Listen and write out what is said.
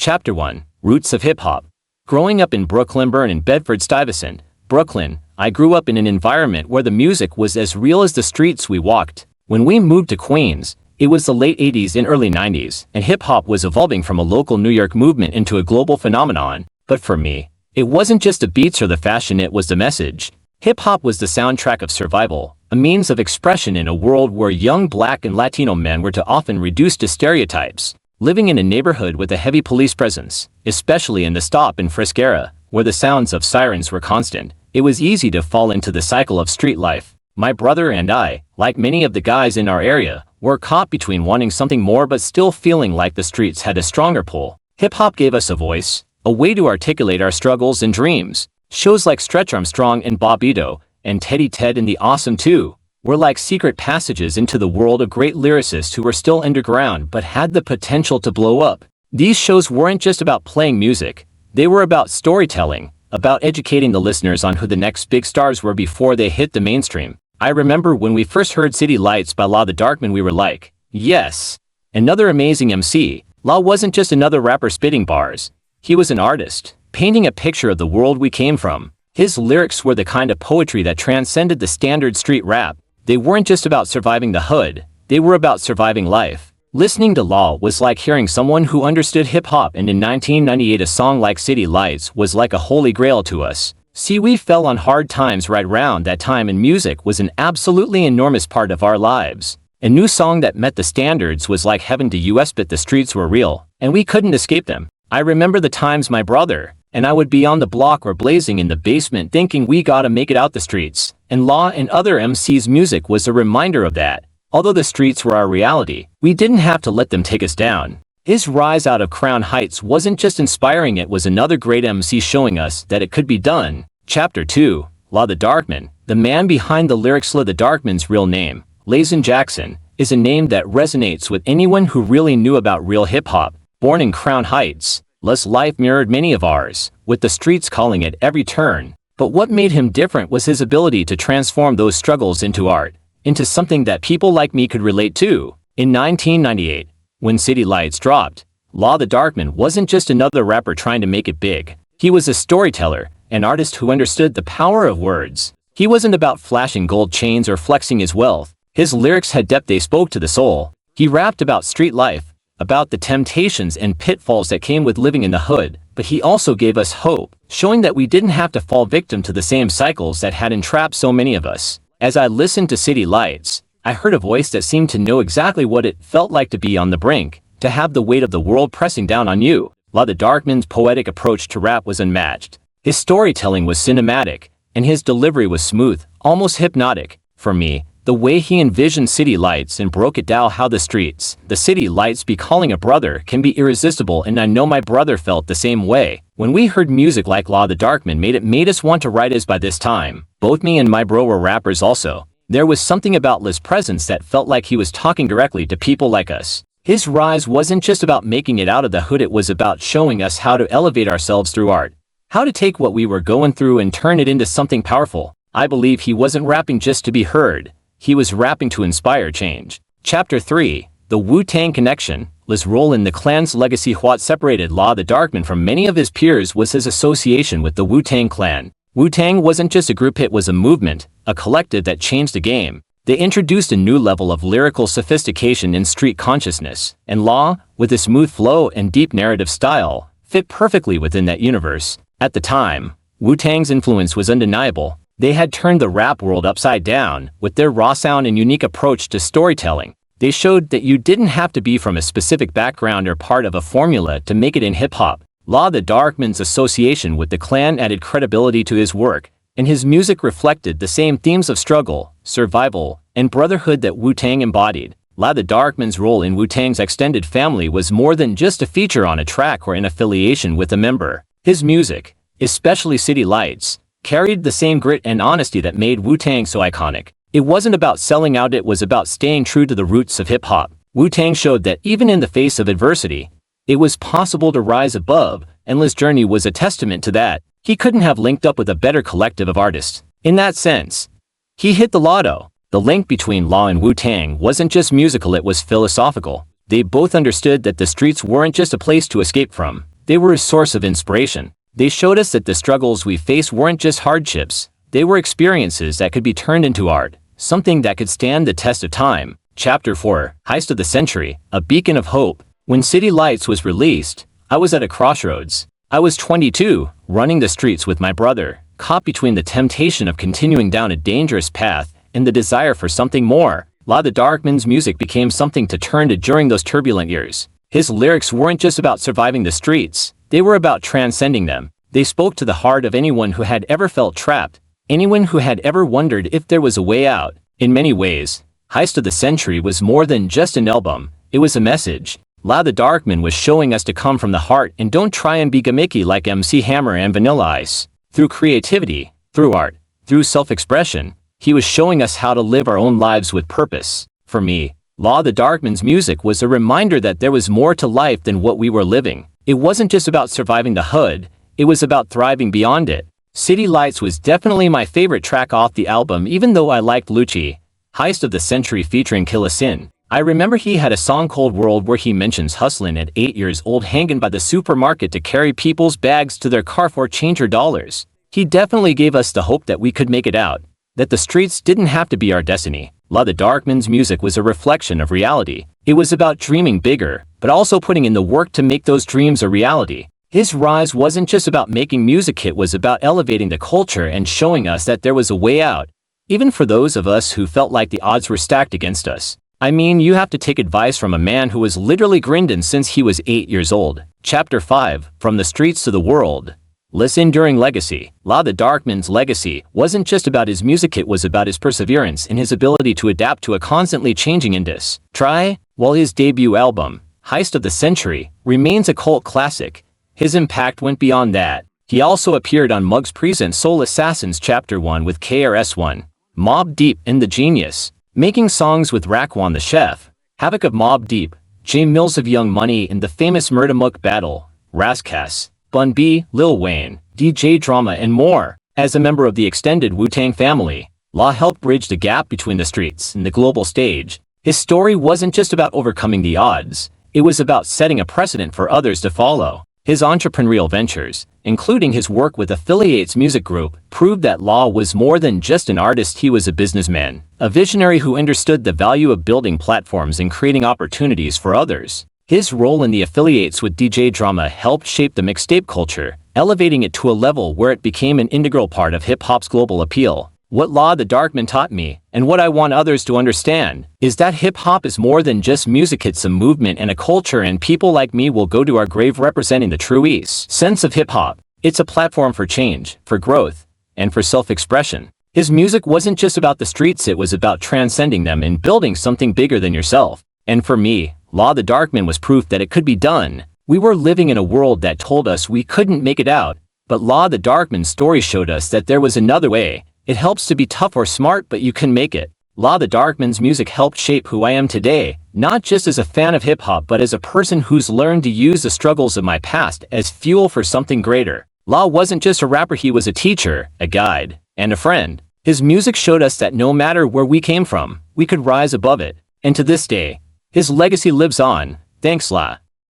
Chapter 1. Roots of Hip-Hop. Growing up in Brooklyn and Bedford-Stuyvesant, Brooklyn, I grew up in an environment where the music was as real as the streets we walked. When we moved to Queens, it was the late 80s and early 90s, and hip-hop was evolving from a local New York movement into a global phenomenon. But for me, it wasn't just the beats or the fashion, it was the message. Hip-hop was the soundtrack of survival, a means of expression in a world where young Black and Latino men were too often reduced to stereotypes. Living in a neighborhood with a heavy police presence, especially in the stop and frisk era, where the sounds of sirens were constant, it was easy to fall into the cycle of street life. My brother and I, like many of the guys in our area, were caught between wanting something more but still feeling like the streets had a stronger pull. Hip-hop gave us a voice, a way to articulate our struggles and dreams. Shows like Stretch Armstrong and Bob Ito, and Teddy Ted and the Awesome 2, were like secret passages into the world of great lyricists who were still underground but had the potential to blow up. These shows weren't just about playing music, they were about storytelling, about educating the listeners on who the next big stars were before they hit the mainstream. I remember when we first heard City Lights by La the Darkman, we were like, yes! Another amazing MC. La wasn't just another rapper spitting bars. He was an artist, painting a picture of the world we came from. His lyrics were the kind of poetry that transcended the standard street rap. They weren't just about surviving the hood, they were about surviving life. Listening to La was like hearing someone who understood hip-hop, and in 1998 a song like City Lights was like a holy grail to us. See, we fell on hard times right around that time, and music was an absolutely enormous part of our lives. A new song that met the standards was like heaven to us, but the streets were real, and we couldn't escape them. I remember the times my brother and I would be on the block or blazing in the basement thinking we gotta make it out the streets, and La and other MCs' music was a reminder of that. Although the streets were our reality, we didn't have to let them take us down. His rise out of Crown Heights wasn't just inspiring, it was another great MC showing us that it could be done. Chapter 2. La the Darkman. The man behind the lyrics. La the Darkman's real name, Lazen Jackson, is a name that resonates with anyone who really knew about real hip-hop. Born in Crown Heights, La's life mirrored many of ours, with the streets calling at every turn. But what made him different was his ability to transform those struggles into art, into something that people like me could relate to. In 1998, when City Lights dropped, La the Darkman wasn't just another rapper trying to make it big. He was a storyteller, an artist who understood the power of words. He wasn't about flashing gold chains or flexing his wealth. His lyrics had depth, they spoke to the soul. He rapped about street life, about the temptations and pitfalls that came with living in the hood, but he also gave us hope, showing that we didn't have to fall victim to the same cycles that had entrapped so many of us. As I listened to City Lights, I heard a voice that seemed to know exactly what it felt like to be on the brink, to have the weight of the world pressing down on you. La the Darkman's poetic approach to rap was unmatched. His storytelling was cinematic, and his delivery was smooth, almost hypnotic. For me, the way he envisioned City Lights and broke it down, how the streets, the city lights be calling a brother, can be irresistible, and I know my brother felt the same way. When we heard music like La the Darkman made us want to write. As by this time, both me and my bro were rappers also. There was something about La's presence that felt like he was talking directly to people like us. His rise wasn't just about making it out of the hood, it was about showing us how to elevate ourselves through art. How to take what we were going through and turn it into something powerful. I believe he wasn't rapping just to be heard. He was rapping to inspire change. Chapter 3. The Wu-Tang Connection. La's role in the Clan's legacy. What separated La the Darkman from many of his peers was his association with the Wu-Tang Clan. Wu-Tang wasn't just a group, it was a movement, a collective that changed the game. They introduced a new level of lyrical sophistication and street consciousness, and La, with his smooth flow and deep narrative style, fit perfectly within that universe. At the time, Wu-Tang's influence was undeniable. They had turned the rap world upside down. With their raw sound and unique approach to storytelling, they showed that you didn't have to be from a specific background or part of a formula to make it in hip-hop. La the Darkman's association with the Clan added credibility to his work, and his music reflected the same themes of struggle, survival, and brotherhood that Wu-Tang embodied. La the Darkman's role in Wu-Tang's extended family was more than just a feature on a track or an affiliation with a member. His music, especially City Lights, carried the same grit and honesty that made Wu-Tang so iconic. It wasn't about selling out, it was about staying true to the roots of hip-hop. Wu-Tang showed that even in the face of adversity, it was possible to rise above, and La's journey was a testament to that. He couldn't have linked up with a better collective of artists. In that sense, he hit the lotto. The link between La and Wu-Tang wasn't just musical, it was philosophical. They both understood that the streets weren't just a place to escape from. They were a source of inspiration. They showed us that the struggles we faced weren't just hardships. They were experiences that could be turned into art, something that could stand the test of time. Chapter 4, Heist of the Century, A Beacon of Hope. When City Lights was released, I was at a crossroads. I was 22, running the streets with my brother, caught between the temptation of continuing down a dangerous path and the desire for something more. The Darkman's music became something to turn to during those turbulent years. His lyrics weren't just about surviving the streets, they were about transcending them. They spoke to the heart of anyone who had ever felt trapped, anyone who had ever wondered if there was a way out. In many ways, Heist of the Century was more than just an album, it was a message. The Darkman was showing us to come from the heart and don't try and be gimmicky like MC Hammer and Vanilla Ice. Through creativity, through art, through self-expression, he was showing us how to live our own lives with purpose. For me, the Darkman's music was a reminder that there was more to life than what we were living. It wasn't just about surviving the hood, it was about thriving beyond it. City Lights was definitely my favorite track off the album, even though I liked Lucci. Heist of the Century featuring Killasin. I remember he had a song called World where he mentions hustling at 8 years old, hanging by the supermarket to carry people's bags to their car for change or dollars. He definitely gave us the hope that we could make it out, that the streets didn't have to be our destiny. The Darkman's music was a reflection of reality. It was about dreaming bigger, but also putting in the work to make those dreams a reality. His rise wasn't just about making music, it was about elevating the culture and showing us that there was a way out, even for those of us who felt like the odds were stacked against us. I mean, you have to take advice from a man who was literally grinding since he was 8 years old. Chapter 5, From the Streets to the World. Listen during Legacy. The Darkman's legacy wasn't just about his music, it was about his perseverance and his ability to adapt to a constantly changing industry. While his debut album, Heist of the Century, remains a cult classic, his impact went beyond that. He also appeared on Muggs Presents Soul Assassins Chapter 1 with KRS-One, Mobb Deep and The Genius, making songs with Raekwon the Chef, Havoc of Mobb Deep, J Mills of Young Money in the famous Murda Mook battle, Razzcast, Bun B, Lil Wayne, DJ Drama and more. As a member of the extended Wu-Tang family, helped bridge the gap between the streets and the global stage. His story wasn't just about overcoming the odds, it was about setting a precedent for others to follow. His entrepreneurial ventures, including his work with Affiliates Music Group, proved that was more than just an artist, he was a businessman, a visionary who understood the value of building platforms and creating opportunities for others. His role in the Affiliates with DJ Drama helped shape the mixtape culture, elevating it to a level where it became an integral part of hip-hop's global appeal. What the Darkman taught me, and what I want others to understand, is that hip-hop is more than just music, it's a movement and a culture, and people like me will go to our grave representing the true sense of hip-hop. It's a platform for change, for growth, and for self-expression. His music wasn't just about the streets, it was about transcending them and building something bigger than yourself. And for me, the Darkman was proof that it could be done. We were living in a world that told us we couldn't make it out, but the Darkman's story showed us that there was another way. It helps to be tough or smart, but you can make it. The Darkman's music helped shape who I am today, not just as a fan of hip-hop but as a person who's learned to use the struggles of my past as fuel for something greater. Wasn't just a rapper, he was a teacher, a guide, and a friend. His music showed us that no matter where we came from, we could rise above it. And to this day, his legacy lives on. Thanks, La.